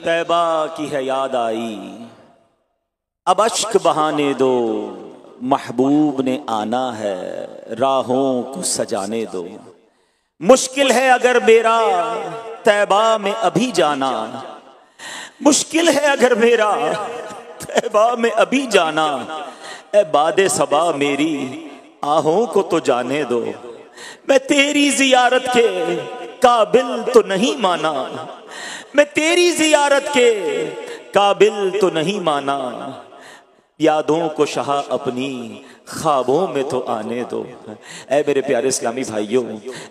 तैबा की है याद आई, अब अश्क बहाने दो, महबूब ने आना है, राहों को सजाने दो। मुश्किल है अगर मेरा तैबा में अभी जाना, मुश्किल है अगर मेरा तैबा में अभी जाना। ए बादे सबा मेरी आहों को तो जाने दो, मैं तेरी जियारत के काबिल तो नहीं माना, मैं तेरी जियारत के काबिल तो नहीं माना। यादों को शाह अपनी ख्वाबों में तो आने दो। ऐ मेरे प्यारे इस्लामी भाइयों,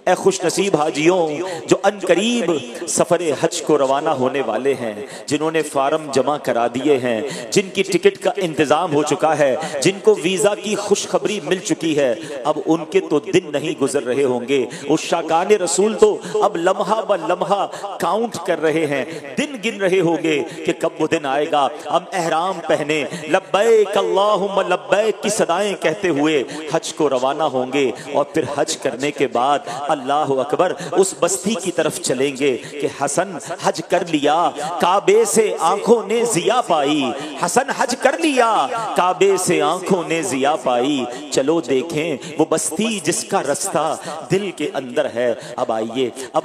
ऐ खुश नसीब हाजियों जो अनकरीब सफ़र हज को रवाना होने वाले हैं, जिन्होंने फार्म जमा करा दिए हैं, जिनकी टिकट का इंतज़ाम हो चुका है, जिनको वीज़ा की खुशखबरी मिल चुकी है, अब उनके तो दिन नहीं गुजर रहे होंगे। उस शाकान रसूल तो अब लम्हा ब लम्हा काउंट कर रहे हैं, दिन गिन रहे होंगे कि कब वो दिन आएगा हम एहराम पहने लब्बैक अल्लाहुम्मा लब्बैक की सदाएं कहते हुए हज को रवाना होंगे। और फिर हज करने के बाद अल्लाह अकबर उस बस्ती की तरफ चलेंगे कि हसन हज कर लिया, काबे से आंखों ने जिया पाई। हसन हज कर लिया, काबे से आंखों ने जिया पाई। चलो देखें वो बस्ती जिसका रास्ता दिल के अंदर है। अब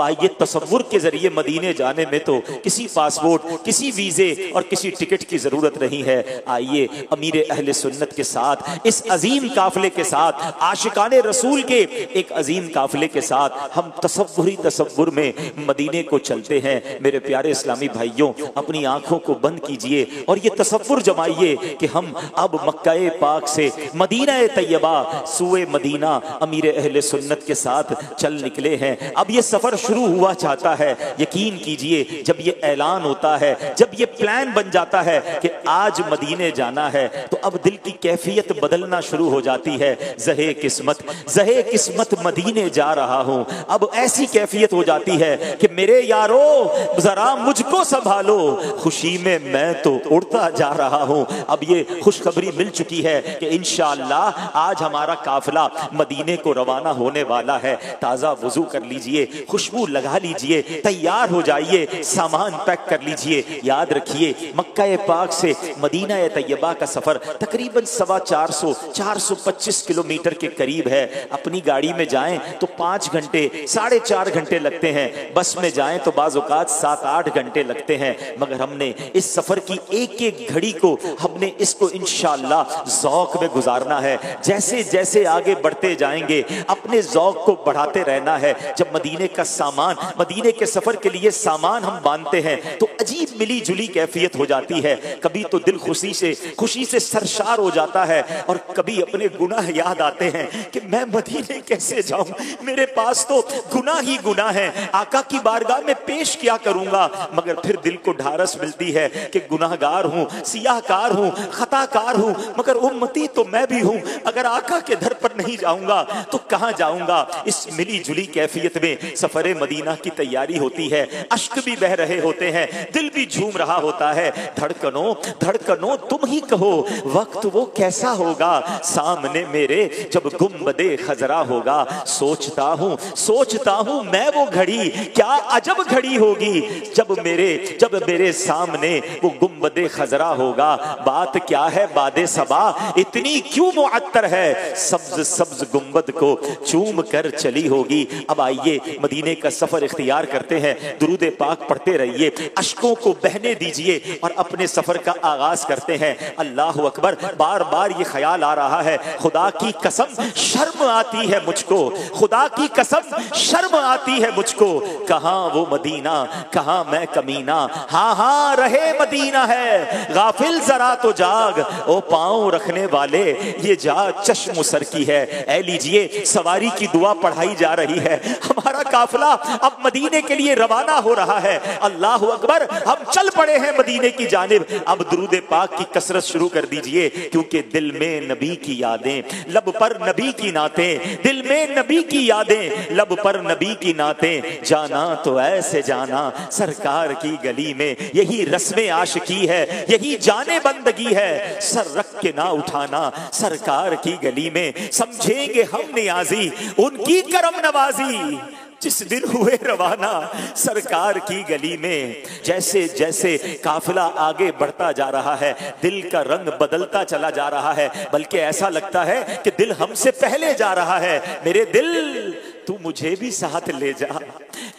आइए तसव्वुर के जरिए मदीने जाने में तो किसी पासपोर्ट, किसी वीजे और किसी टिकट की जरूरत नहीं है। आइए अमीर अहले सुन्नत के साथ, इस अजीम काफिले के साथ, आशिकाने रसूल के एक अजीम काफिले के साथ हम तसव्वुर में मदीने को चलते हैं। मेरे प्यारे इस्लामी भाइयों, अपनी आंखों को बंद कीजिए और ये तसव्वुर जमाइए कि हम अब मक्का पाक से मदीना तैयबा सुए मदीना अमीर अहले सुन्नत के साथ चल निकले हैं। अब ये सफर शुरू हुआ चाहता है। यकीन कीजिए जब ये ऐलान होता है, जब ये प्लान बन जाता है कि आज मदीने जाना है, तो अब दिल की कैफियत बदलना शुरू हो जाती है। जहे किस्मत मदीने जा रहा हूं। अब ऐसी कैफियत हो जाती है कि मेरे यारो जरा मुझको संभालो, खुशी में मैं तो उड़ता जा रहा हूं। अब ये खुशखबरी मिल चुकी है कि इंशाअल्लाह आज हमारा काफिला मदीने को रवाना होने वाला है। ताजा वुजू कर लीजिए, खुशबू लगा लीजिए, तैयार हो जाइए, सामान पैक कर लीजिए। याद रखिए मक्का पाक से मदीना तैयबा का सफर तकरीबन 425 किलोमीटर के करीब है। अपनी गाड़ी में जाएं तो 5 घंटे 4.5 घंटे लगते हैं, बस में जाएं तो बाज़ औक़ात 7-8 घंटे लगते हैं। मगर हमने इस सफर की एक एक घड़ी को हमने इसको इंशाअल्लाह ज़ौक़ में गुजारना है। जैसे जैसे आगे बढ़ते जाएंगे अपने ज़ौक़ को बढ़ाते रहना है। जब मदीने का सामान, मदीने के सफर के लिए सामान हम बांधते हैं तो अजीब मिली जुली कैफियत हो जाती है। कभी तो दिल खुशी से सरशार हो जाता है और कभी अपने गुनाह याद आते हैं कि मैं मदीने कैसे जाऊं, मेरे पास तो गुनाह ही गुनाह है, आका की बारगाह में पेश क्या करूंगा। मगर फिर दिल को ढारस मिलती है कि गुनाहगार हूं, सियाहकार हूं, खताकार हूं, मगर उम्मती तो मैं भी हूं। अगर आका के दर पर नहीं जाऊंगा तो कहां जाऊंगा। इस मिली जुली कैफियत में सफरे मदीना की तैयारी होती है। अश्क भी बह रहे होते हैं, दिल भी झूम रहा होता है। धड़कनों तुम ही कहो वक्त वो कैसा होगा, सामने मेरे जब गुंबदे खजरा होगा। सोचता हूँ मैं वो घड़ी, क्या अजब घड़ी होगी जब मेरे सामने वो गुंबदे खजरा होगा। बात क्या है बादे सबा इतनी क्यों मुअत्तर है, सब्ज गुंबद को चूम कर चली होगी। अब आइए मदीने का सफर इख्तियार करते हैं। दुरूद पाक पढ़ते रहिए, अश्कों को बहने दीजिए और अपने सफर का आगाज करते हैं। अल्लाह अकबर। बार बार ये ख्याल आ रहा है, खुदा की कसम शर्म आती है मुझको, खुदा की कसम शर्म आती है मुझको। कहां वो मदीना, कहां मैं कमीना, हाँ रहे मदीना है, गाफिल जरा तो जाग, ओ पांव रखने वाले ये जा चश्म सर की है। ऐ लीजिए सवारी की दुआ पढ़ाई जा रही है। हमारा काफिला अब मदीने के लिए रवाना हो रहा है। अल्लाह अकबर। हम चल पड़े हैं मदीने की जानिब। अब दुरूद पाक की कसरत शुरू कर दीजिए, क्योंकि दिल में नबी की यादें, लब पर नबी की नातें, दिल में नबी की यादें, लब पर नबी की नातें। जाना तो ऐसे जाना सरकार की गली में, यही रस्म आशिकी है, यही जाने बंदगी है। सर रख के ना उठाना सरकार की गली में, समझेंगे हम नियाजी उनकी करम नवाजी। जिस दिन हुए रवाना सरकार की गली में, जैसे जैसे काफिला आगे बढ़ता जा रहा है दिल का रंग बदलता चला जा रहा है, बल्कि ऐसा लगता है कि दिल हमसे पहले जा रहा है। मेरे दिल तू मुझे भी साथ ले जा,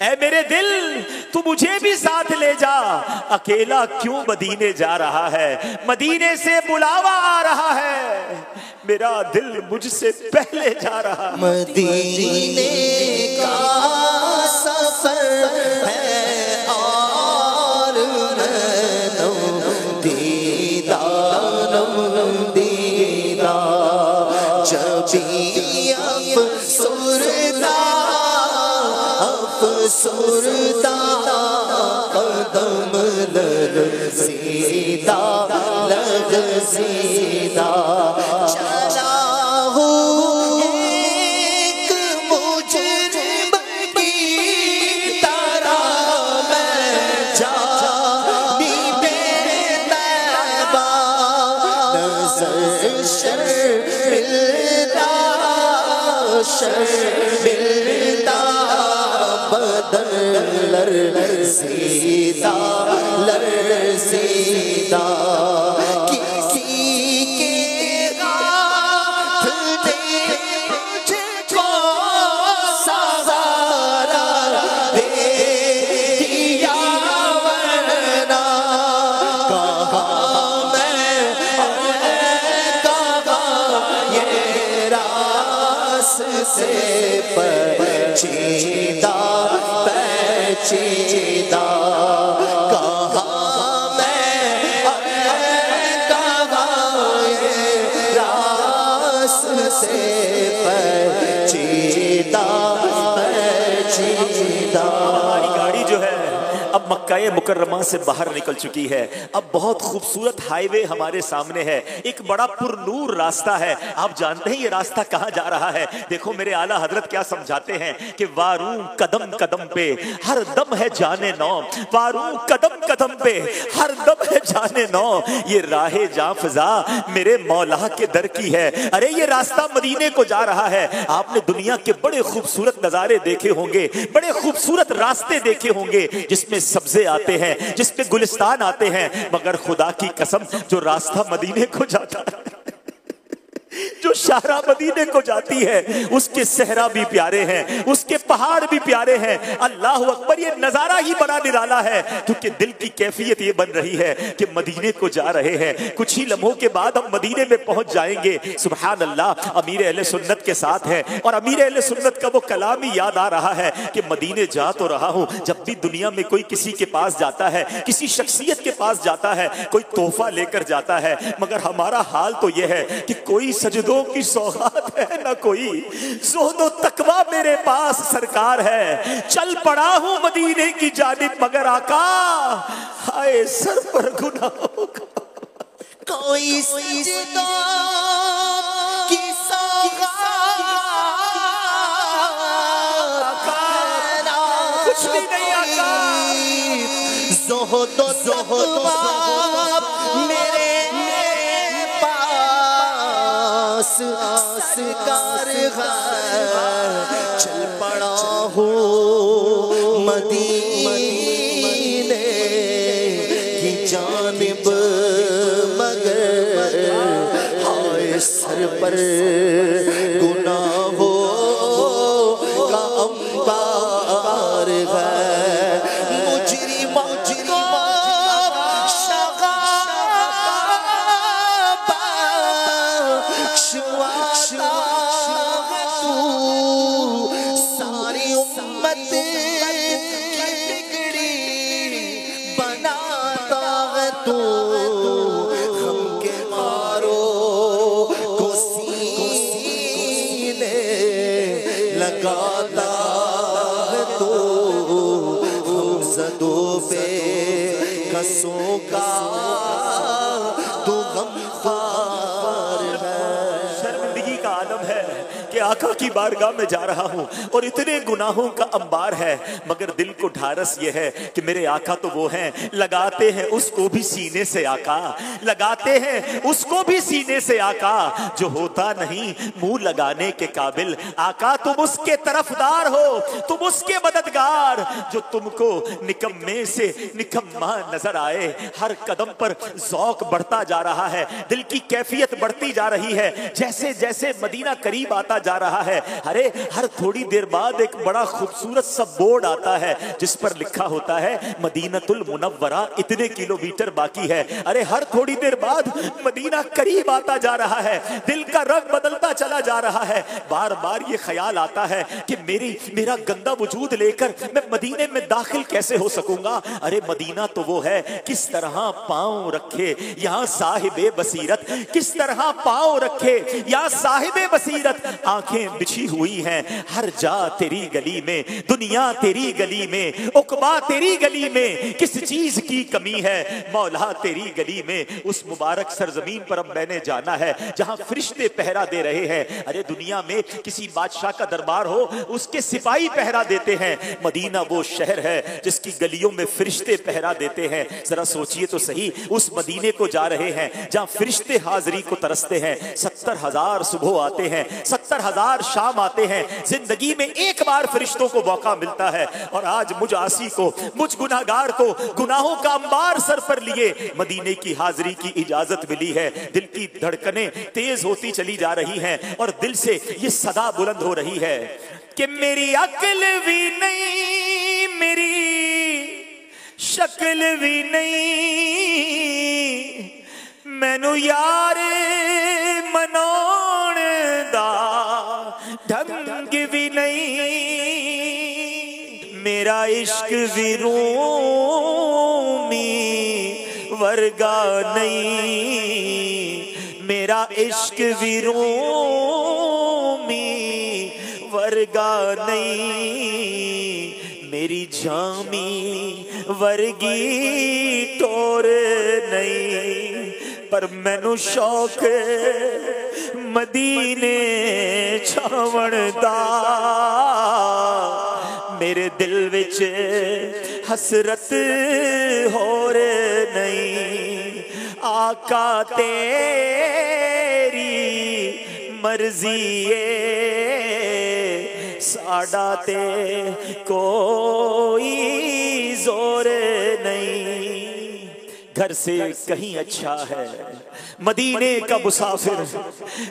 ऐ मेरे दिल तू मुझे भी साथ ले जा, अकेला क्यों मदीने जा रहा है, मदीने से बुलावा आ रहा है, मेरा दिल मुझसे पहले जा रहा है। मदीने का सफर है और दीदा अफसुरदा कदम लग़ज़ीदा लग़ज़ीदा चला हूँ एक मुजरिम की तरह मैं जानी बेतैबा नज़र शर्मिंदा शर्मिंदा बदन लर्ज़ीदा लर्ज़ीदा किसी के हाथ ने मुझको सहारा दे दिया वरना कहाँ मैं कहाँ ये रास्ते पेचीदा पेचीदा कहाँ मैं कहाँ ये रास्ते पेचीदा पेचीदा। हमारी गाड़ी जो है अब मक्का मुकर्रमा से बाहर निकल चुकी है। अब बहुत खूबसूरत हाईवे हमारे सामने है, एक बड़ा पुरनूर रास्ता है। आप जानते हैं ये रास्ता कहाँ जा रहा है? देखो मेरे आला हजरत क्या समझाते हैं कि वारू कदम कदम पे हर दम है जाने नौ, वारू कदम कदम पे हर दम है जाने नौ, ये राहे जां फिजा मेरे मौला के दर की है। अरे ये रास्ता मदीने को जा रहा है। आपने दुनिया के बड़े खूबसूरत नजारे देखे होंगे, बड़े खूबसूरत रास्ते देखे होंगे जिसमें सब्जे आते हैं, जिसपे गुलिस्तान आते हैं, मगर खुदा की कसम जो रास्ता मदीने को जाता है, जो शाहरा मदीने को जाती है, उसके सहरा भी प्यारे हैं, उसके पहाड़ भी प्यारे हैं। अल्लाह अकबर, ये नजारा ही बड़ा निराला है क्योंकि दिल की कैफियत ये बन रही है कि मदीने को जा रहे हैं। कुछ ही लम्हों के बाद हम मदीने में पहुंच जाएंगे। सुभान अल्लाह, अमीर अहले सुन्नत के साथ है और अमीर अहले सुन्नत का वो कलाम ही याद आ रहा है कि मदीने जा तो रहा हूं। जब भी दुनिया में कोई किसी के पास जाता है, किसी शख्सियत के पास जाता है, कोई तोहफा लेकर जाता है, मगर हमारा हाल तो यह है कि कोई सजदों की सौगात है ना कोई ज़ुहदो तकवा मेरे पास सरकार है। चल पड़ा हूं मदीने की जानिब मगर आका हाय सर पर गुनाहों का कोई सजदों की सौगात कुछ भी नहीं आका। ज़ुहदो तकवा मेरे सरकार है। चल पड़ा हूँ मदीने की जानिब मगर हाय सर पर गुनाहों का अंबार है। मुजरिम को सारी उम्मत की बिगड़ी बनाता है तू, हम के मारो को सीने लगाता है तू, हम ज़दों पे कसों का तू गमख्वार है। शर्मिंदगी का आलम है कि आका की बारगाह में जा रहा हूँ और इतने गुनाहों का अंबार है, मगर दिल को ढारस ये है कि मेरे आका तो वो हैं, लगाते हैं उसको भी सीने से आका, लगाते हैं उसको भी सीने से आका, जो होता नहीं मुंह लगाने के काबिल। आका तुम उसके तरफदार हो, तुम उसके मददगार, जो तुमको निकम्मे से निकम्मा नजर आए। हर कदम पर ज़ौक बढ़ता जा रहा है, दिल की कैफियत बढ़ती जा रही है, जैसे जैसे मदीना करीब आता जा रहा है। अरे हर थोड़ी देर बाद एक बड़ा खूबसूरत सा बोर्ड आता है जिस पर लिखा होता है मदीनतुल मुनव्वरा इतने किलोमीटर बाकी है। अरे हर थोड़ी देर बाद मदीना करीब आता जा रहा है, दिल का रंग बदलता चला जा रहा है। बार बार ये ख्याल आता है कि मेरा गंदा वजूद लेकर मैं मदीने में दाखिल कैसे हो सकूंगा। अरे मदीना तो वो है, किस तरह पांव रखे यहाँ साहिबे बसीरत, किस तरह पांव रखे यहाँ साहिबे बसीरत। आंखें बिछी हुई हैं हर जा तेरी गली में, दुनिया तेरी गली में, उकबा तेरी गली में, किस चीज की कमी है मौला तेरी गली में। उस मुबारक सरजमीन पर अब मैंने जाना है जहां फरिश्ते पहरा दे रहे हैं। अरे दुनिया में किसी बादशाह का दरबार हो, उसके सिपाही पहरा देते हैं, मदीना वो शहर है जिसकी गलियों में फरिश्ते पहरा देते हैं। जरा सोचिए तो सही, उस मदीने को जा रहे हैं जहां फरिश्ते हाजिरी को तरसते हैं। 70,000 सुबह आते हैं, 70,000 शाम आते हैं, जिंदगी में एक बार फरिश्तों को मौका मिलता है। और आज मुझ आसी को, मुझ गुनाहगार को गुनाहों का अंबार सर पर लिए मदीने की हाजिरी की इजाजत मिली है। दिल की धड़कनें तेज होती चली जा रही हैं और दिल से ये सदा बुलंद हो रही है कि मेरी अक्ल भी नहीं, मेरी शक्ल भी नहीं, मैनू यार मनाउण दा ढंग भी नहीं, मेरा इश्क भी रूमी वर्गा नहीं, मेरा इश्क भी रूमी वर्गा नहीं, मेरी जामी वर्गी टोर नहीं। पर मैनू शौक मदीने छावण दा, मेरे दिल विच हसरत होर नहीं। आका तेरी मर्जी साडा ते कोई जोर नहीं। घर से कहीं अच्छा है मदीने का मुसाफिर,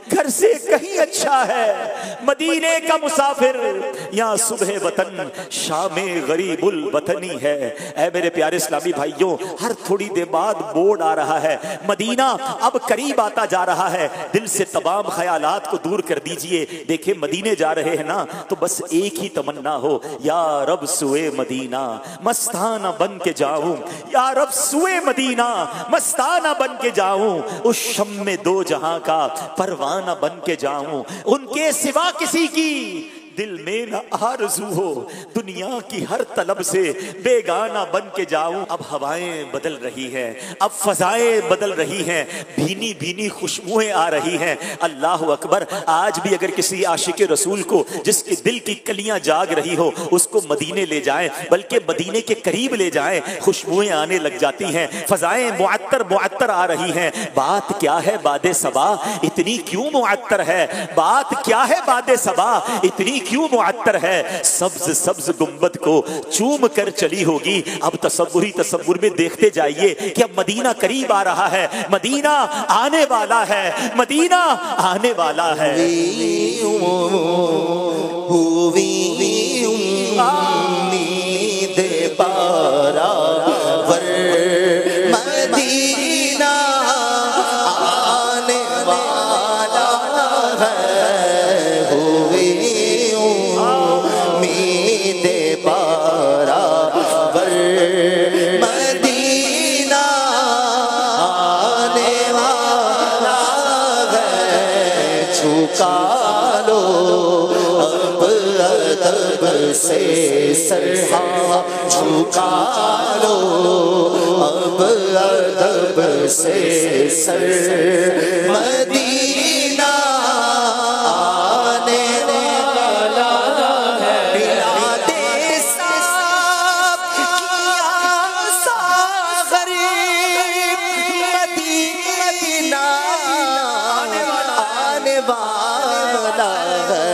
घर से कहीं अच्छा है मदीने का मुसाफिर। यहाँ सुबह वतन शामे गरीबुल वतनी है। ऐ मेरे प्यारे इस्लामी भाइयों, हर थोड़ी देर बाद बोर्ड आ रहा है, मदीना अब करीब आता जा रहा है। दिल से तमाम ख्यालात को दूर कर दीजिए। देखिए मदीने जा रहे हैं ना, तो बस एक ही तमन्ना हो, या रब सुए मदीना मस्ताना बन के जाऊं, या रब सुए मदीना मस्ताना बन के जाऊं, उस शम में दो जहां का परवाना बन के जाऊं, उनके सिवा किसी की दिल में न आरज़ू हो, दुनिया की हर तलब से बेगाना बन के जाऊं। अब हवाएं बदल रही हैं, अब फजाएं बदल रही हैं, भीनी भीनी खुशबुएं आ रही हैं। अल्लाह अकबर। आज भी अगर किसी आशिक रसूल को जिसके दिल की कलियां जाग रही हो, उसको मदीने ले जाएं, बल्कि मदीने के करीब ले जाएं, खुशबुएं आने लग जाती हैं, फजाएं मुअत्तर मुअत्तर आ रही हैं। बात क्या है बादे सबा, इतनी क्यों मुअत्तर है? बात क्या है बादे सबा, इतनी क्यों मुअत्तर है? सब्ज सब्ज गुंबद को चूम कर चली होगी। अब तसव्वुर में देखते जाइए कि अब मदीना करीब आ रहा है, मदीना आने वाला है, मदीना आने वाला है। उम्मीद बराबर मदीना आने वाला है, उम्मीद बराबर मदीना आने वाला है। झुका लो अब अदब से सरहा, झुका लो अब अदब से सर, मदीना आने वाला है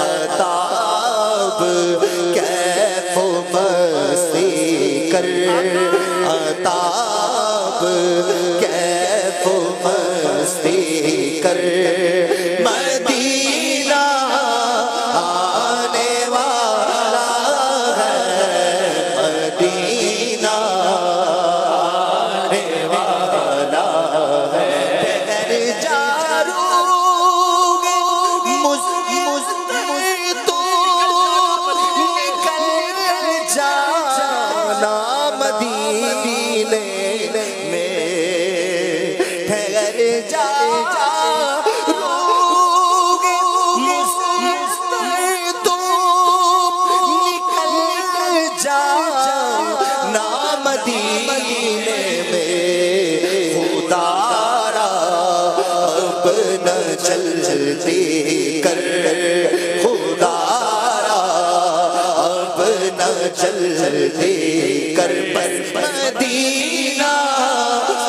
अताब कैफ मस्ती कर, अताब कैफ मस्ती कर, मदीना आने वाला है, मदीना आने वाला है। चलते कर खुदारा अब न चलते कर, पर मदीना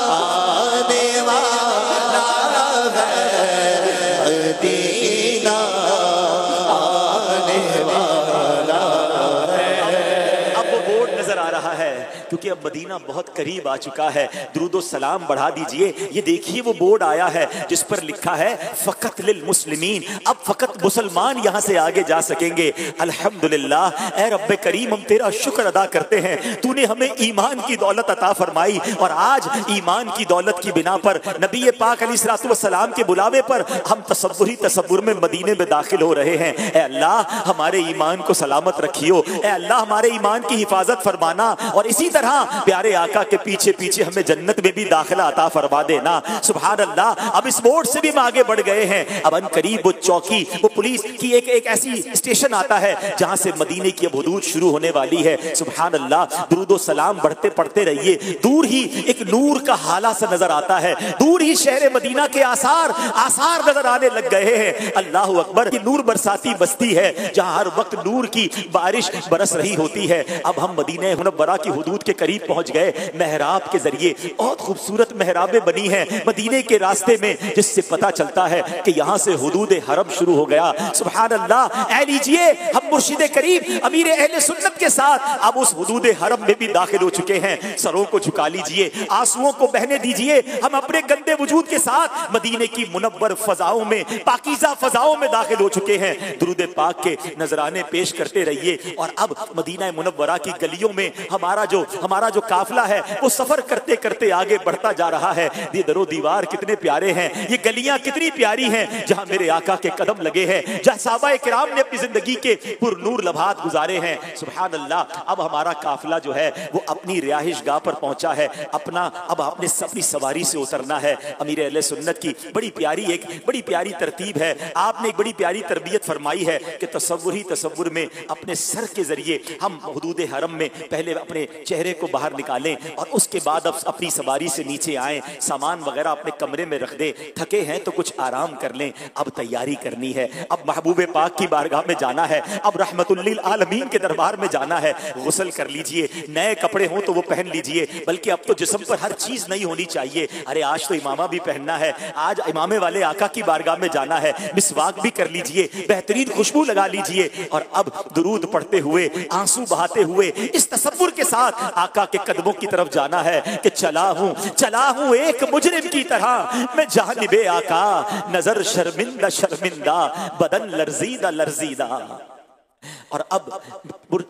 आने वाला है, मदीना आने वाला है। अब वो बोर्ड नजर आ रहा है क्योंकि अब मदीना बहुत करीब आ चुका है। दुरूद सलाम बढ़ा दीजिए। ये देखिए वो बोर्ड आया है जिस पर लिखा है फकत लिल मुस्लिमीन। अब फकत मुसलमान यहां से आगे जा सकेंगे। अल्हम्दुलिल्लाह, ए रब्बे करीम, हम तेरा शुक्र अदा करते हैं, तूने हमें ईमान की दौलत अता फरमाई और आज ईमान की दौलत की बिना पर नबी पाक अलैहिस्सलातु वस्सलाम के बुलावे पर हम तसव्वुर में मदीने में दाखिल हो रहे हैं। ए अल्लाह, हमारे ईमान को सलामत रखियो। ए अल्लाह, हमारे ईमान की हिफाजत फरमाना और इसी तरह प्यारे आका के पीछे पीछे हमें जन्नत में भी दाखिला अता फरमा देना। सुभान अल्लाह। अब इस बोर्ड से भी हम आगे बढ़ गए हैं। अब अन करीब वो चौकी, वो पुलिस की एक ऐसी स्टेशन आता है जहां से मदीने की अब हुदूद शुरू होने वाली है। सुभान अल्लाह। दुरूद सलाम बढ़ते पढ़ते रहिए। दूर ही एक नूर का हाला सा नजर आता है, दूर ही शहर मदीना के आसार नजर आने लग गए हैं। अल्लाह अकबर। की नूर बरसाती बस्ती है जहां हर वक्त नूर की बारिश बरस रही होती है। अब हम मदीने मुनव्वरा की हुदूद के करीब पहुंच गए। मेहराब के जरिए बहुत खूबसूरत मेहराबें बनी हैं मदीने के रास्ते में, जिससे पता चलता है कि यहां से हुदूद हरम शुरू हो गया। सुभान अल्लाह। ऐ लीजिए, हम मुर्शिद करीब अमीर अहले सुन्नत के साथ अब उस हुदूद हरम में भी दाखिल हो चुके हैं। सरों को झुका लीजिए, आंसुओं को बहने दीजिए। हम अपने गंदे वजूद के साथ मदीने की मुनव्वर फजाओं में, पाकीज़ा फजाओं में दाखिल हो चुके हैं। दुरूद पाक के नजराने पेश करते रहिए। और अब मदीना मुनव्वरा की गलियों में हमारा जो काफिला है वो सफर करते करते आगे बढ़ता जा रहा है। ये दरो दीवार कितने प्यारे हैं, ये गलियां कितनी प्यारी हैं जहां मेरे आका के कदम लगे हैं, जहां सहाबाए किराम ने अपनी जिंदगी के पुरनूर लम्हात गुजारे हैं। सुभान अल्लाह। अब हमारा काफिला जो है वो अपनी रिहाइश गाह पर पहुंचा है। अब आपने अपनी सवारी से उतरना है। अमीर अहले सुन्नत की बड़ी प्यारी तरतीब है। आपने एक बड़ी प्यारी तरबियत फरमाई है कि तसव्वुर में अपने सर के जरिए हम हुदूद हरम में पहले अपने चेहरे को बाहर निकालें और उसके बाद अब अपनी सवारी से नीचे आएं, सामान वगैरह अपने कमरे में रख दें। थके हैं तो कुछ आराम कर लें। अब तैयारी करनी है, अब महबूब पाक की बारगाह में जाना है, अब रहमतुल लिल आलमीन के दरबार में जाना है। गुस्ल कर लीजिए, नए कपड़े हों तो वो पहन लीजिए, बल्कि अब तो जिस्म पर हर चीज नहीं होनी चाहिए। अरे आज तो इमामा भी पहनना है, आज इमामे वाले आका की बारगाह में जाना है। मिसवाक भी कर लीजिए, बेहतरीन खुशबू लगा लीजिए और अब दुरूद पढ़ते हुए, आंसू बहाते हुए इस तसव्वुर के साथ आका के कदमों की तरफ जाना है कि चला हूं एक मुजरिम की तरह मैं जानिबे आका, नजर शर्मिंदा बदन लर्जीदा। और अब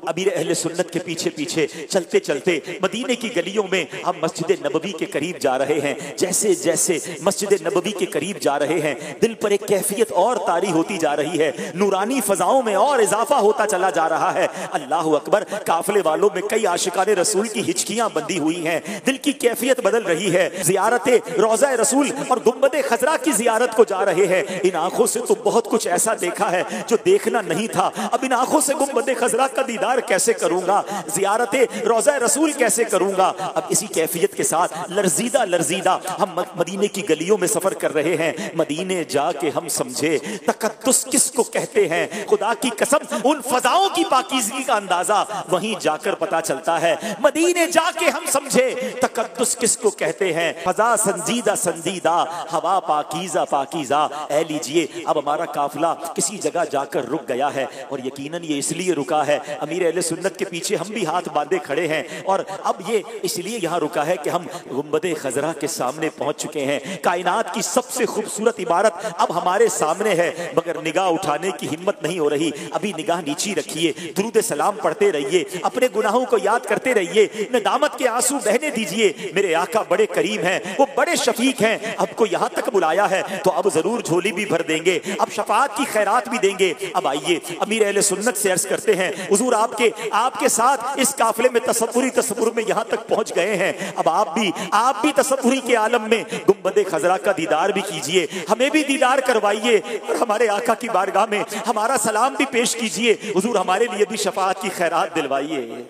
अमीर अहले सुन्नत के पीछे पीछे चलते चलते मदीने की गलियों में हम मस्जिद नबवी के करीब जा रहे हैं। जैसे जैसे मस्जिद नबवी के करीब जा रहे हैं, दिल पर एक कैफियत और तारी होती जा रही है, नूरानी फजाओं में और इजाफा होता चला जा रहा है। अल्लाह अकबर। काफिले वालों में कई आशिकाने रसूल की हिचकियां बंधी हुई हैं, दिल की कैफियत बदल रही है। जियारत रोज़ा रसूल और गुंबद खजरा की जियारत को जा रहे हैं। इन आंखों से तो बहुत कुछ ऐसा देखा है जो देखना नहीं था, अब इन आंखों से से गुंबद खजरा का दीदार कैसे करूंगा, जियारत रोज़ा रसूल कैसे करूंगा। अब इसी कैफियत के साथ लर्जीदा लर्जीदा हम मदीने की गलियों में सफर कर रहे हैं। मदीने जाके हम समझे तकद्दुस किसको कहते हैं। खुदा की कसम उन फजाओं की पाकीज़गी का अंदाजा वहीं जाकर पता चलता है। मदीने जाके हम समझे तकद्दुस किसको कहते हैं। फजा संजीदा संजीदा, हवा पाकीज़ा पाकीज़ा। ऐ लीजिए अब हमारा काफिला किसी जगह जाकर रुक गया है और यकीनन ये इसलिए रुका है, अमीर अहले सुन्नत के पीछे हम भी हाथ बांधे खड़े हैं और अब ये इसलिए यहाँ रुका है कि हम गुंबद खजरा के सामने पहुंच चुके हैं। कायनात की सबसे खूबसूरत इमारत अब हमारे सामने है, मगर निगाह उठाने की हिम्मत नहीं हो रही। अभी निगाह नीची रखिए, दुरूद सलाम पढ़ते रहिए, अपने गुनाहों को याद करते रहिए, नदामत के आंसू बहने दीजिए। मेरे आका बड़े करीम हैं, वो बड़े शफीक हैं। अब को यहाँ तक बुलाया है तो अब जरूर झोली भी भर देंगे, अब शफाअत की खैरात भी देंगे। अब आइए अमीर अहले सुन्नत से अर्ज करते हैं, हुजूर आपके साथ इस काफिले में तसव्वुर में यहाँ तक पहुंच गए हैं। अब आप भी तसव्वुरी के आलम में गुंबद खजरा का दीदार भी कीजिए, हमें भी दीदार करवाइए और हमारे आका की बारगाह में हमारा सलाम भी पेश कीजिए। हुजूर हमारे लिए भी शफाअत की खैरात दिलवाइए।